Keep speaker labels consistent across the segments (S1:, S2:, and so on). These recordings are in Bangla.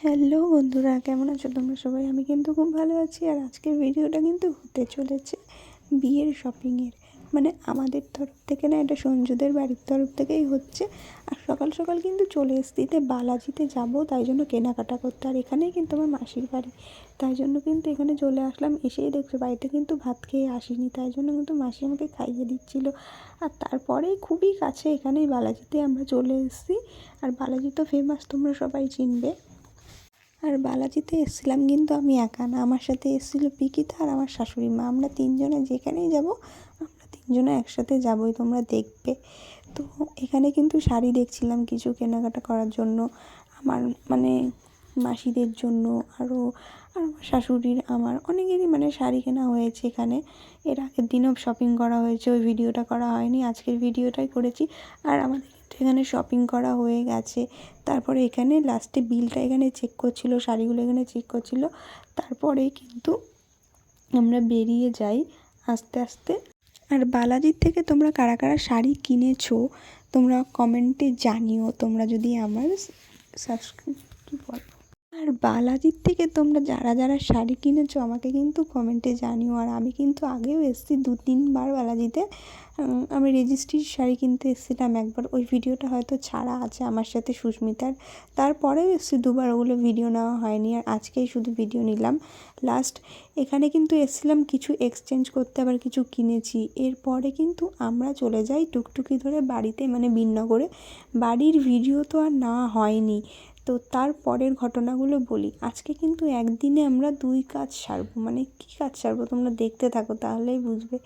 S1: হ্যালো বন্ধুরা, কেমন আছো তোমরা সবাই? আমি কিন্তু খুব ভালো আছি। আর আজকের ভিডিওটা কিন্তু হতে চলেছে বিয়ের শপিংয়ের, মানে আমাদের তরফ থেকে না, এটা সঞ্জুদের বাড়ির তরফ থেকেই হচ্ছে। আর সকাল সকাল কিন্তু চলে এসছি, বালাজিতে যাব, তাই জন্য কেনাকাটা করতে। আর এখানেই কিন্তু আমার মাসির বাড়ি, তাই জন্য কিন্তু এখানে চলে আসলাম। এসেই দেখছো বাড়িতে কিন্তু ভাত খেয়ে আসিনি, তাই জন্য কিন্তু মাসি আমাকে খাইয়ে দিচ্ছিল। আর তারপরেই খুবই কাছে এখানেই বালাজিতে আমরা চলে এসেছি। আর বালাজি তো ফেমাস, তোমরা সবাই চিনবে। আর বালাজিতে এসেছিলাম কিন্তু আমি একা না, আমার সাথে এসেছিলো পিকিতা আর আমার শাশুড়ি মা। আমরা তিনজনে যেখানেই যাব আমরা তিনজনে একসাথে যাবোই, তোমরা দেখবে। তো এখানে কিন্তু শাড়ি দেখছিলাম কিছু কেনাকাটা করার জন্য, আমার মানে মাসিদের জন্য আরও, আর আমার শাশুড়ির, আমার অনেকেরই মানে শাড়ি কেনা হয়েছে এখানে। এর আগের দিনও শপিং করা হয়েছে, ওই ভিডিওটা করা হয়নি, আজকের ভিডিওটাই করেছি। আর আমাদের কিন্তু এখানে শপিং করা হয়ে গেছে। তারপরে এখানে লাস্টে বিলটা এখানে চেক করছিল, শাড়িগুলো এখানে চেক করছিল। তারপরে কিন্তু আমরা বেরিয়ে যাই আস্তে আস্তে। আর বালাজির থেকে তোমরা কারা কারা শাড়ি কিনেছো তোমরা কমেন্টে জানিও, তোমরা যদি আমার সাবস্ক্রাইব কী বলবো। আর বালাজির থেকে তোমরা যারা যারা শাড়ি কিনেছো আমাকে কিন্তু কমেন্টে জানিও। আর আমি কিন্তু আগেও এসেছি 2-3 বার বালাজিতে। আমি রেজিস্ট্রির শাড়ি কিনতে এসেছিলাম একবার, ওই ভিডিওটা হয়তো ছাড়া আছে আমার সাথে সুস্মিতার। তারপরেও এসেছি দুবার, ওগুলো ভিডিও নেওয়া হয়নি। আর আজকেই শুধু ভিডিও নিলাম লাস্ট। এখানে কিন্তু এসেছিলাম কিছু এক্সচেঞ্জ করতে, আবার কিছু কিনেছি। এরপরে কিন্তু আমরা চলে যাই টুকটুকি ধরে বাড়িতে, মানে বিননগরে। বাড়ির ভিডিও তো আর নেওয়া হয়নি, তো তারপরের ঘটনাগুলো বলি। আজকে কিন্তু একদিনে আমরা 2 কাজ সারবো, মানে কী কাজ সারবো তোমরা দেখতে থাকো তাহলেই বুঝবে।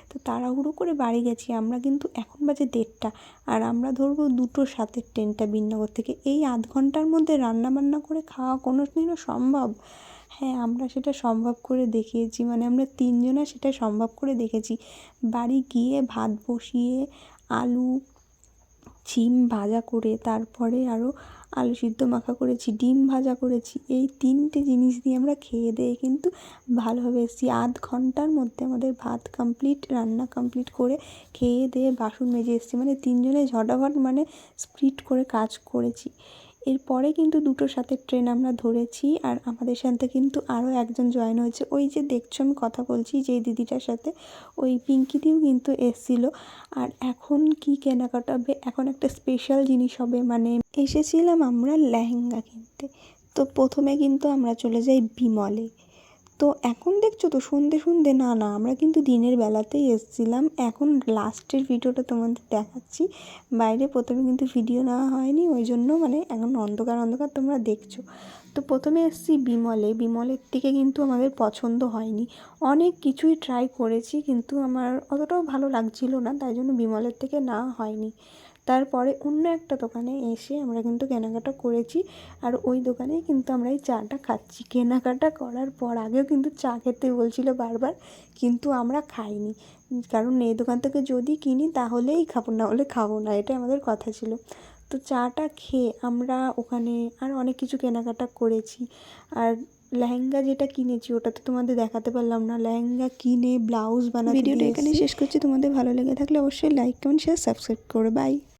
S1: তো তাড়াহুড়ো করে বাড়ি গেছি আমরা, কিন্তু এখন বাজে 1:30, আর আমরা ধরবো 2:07 ট্রেনটা বিননগর থেকে। এই আধ ঘন্টার মধ্যে রান্না বান্না করে খাওয়া কোনো দিনও সম্ভব? হ্যাঁ, আমরা সেটা সম্ভব করে দেখিয়েছি, মানে আমরা তিনজনা সেটা সম্ভব করে দেখেছি। বাড়ি গিয়ে ভাত বসিয়ে আলু শিম ভাজা করে, তারপরে আরও আলু সিদ্ধ মাখা করেছি, ডিম ভাজা করেছি। এই 3টে জিনিস দিয়ে আমরা খেয়ে দিয়ে কিন্তু ভালোভাবে এসেছি। আধ ঘন্টার মধ্যে আমাদের ভাত কমপ্লিট, রান্না কমপ্লিট করে খেয়ে দিয়ে বাসন মেজে এসেছি, মানে তিনজনে ঝটাফট মানে স্প্লিট করে কাজ করেছি। এরপরে কিন্তু 2:07 ট্রেন আমরা ধরেছি। আর আমাদের সাথে কিন্তু আরও একজন জয়েন হয়েছে, ওই যে দেখছো আমি কথা বলছি যেই দিদিটার সাথে, ওই পিঙ্কিদিও কিন্তু এসেছিলো। আর এখন কি কেনাকাটা হবে, এখন একটা স্পেশাল জিনিস হবে, মানে এসেছিলাম আমরা লেহেঙ্গা কিনতে। তো প্রথমে কিন্তু আমরা চলে যাই বিমলে। তো এখন দেখছো তো সন্ধে সন্ধে, না না আমরা কিন্তু দিনের বেলাতেই এসেছিলাম। এখন লাস্টের ভিডিওটা তোমাদের দেখাচ্ছি। বাইরে প্রথমে কিন্তু ভিডিও নেওয়া হয়নি, ওই জন্য মানে এখন অন্ধকার অন্ধকার তোমরা দেখছো। তো প্রথমে এসেছি বিমলে। বিমলের থেকে কিন্তু আমাদের পছন্দ হয়নি, অনেক কিছুই ট্রাই করেছি কিন্তু আমার অতটাও ভালো লাগছিল না, তাই জন্য বিমলের থেকে নেওয়া হয়নি। তারপরে অন্য একটা দোকানে এসে আমরা কিন্তু কেনাকাটা করেছি। আর ওই দোকানেই কিন্তু আমরা এই চাটা খাচ্ছি। কেনাকাটা করার পর আগেও কিন্তু চা খেতে বলছিল বারবার, কিন্তু আমরা খাইনি, কারণ এই দোকান থেকে যদি কিনি তাহলেই খাবো, না হলে খাবো না, এটাই আমাদের কথা ছিল। তো চাটা খেয়ে আমরা ওখানে আর অনেক কিছু কেনাকাটা করেছি। আর লেহেঙ্গা যেটা কিনেছি ওটা তো তোমাদের দেখাতে পারলাম না, লেহেঙ্গা কিনে ব্লাউজ বানাতে ভিডিওটা এখানেই শেষ করছি। তোমাদের ভালো লেগে থাকলে অবশ্যই লাইক কমেন্ট শেয়ার সাবস্ক্রাইব করো। বাই।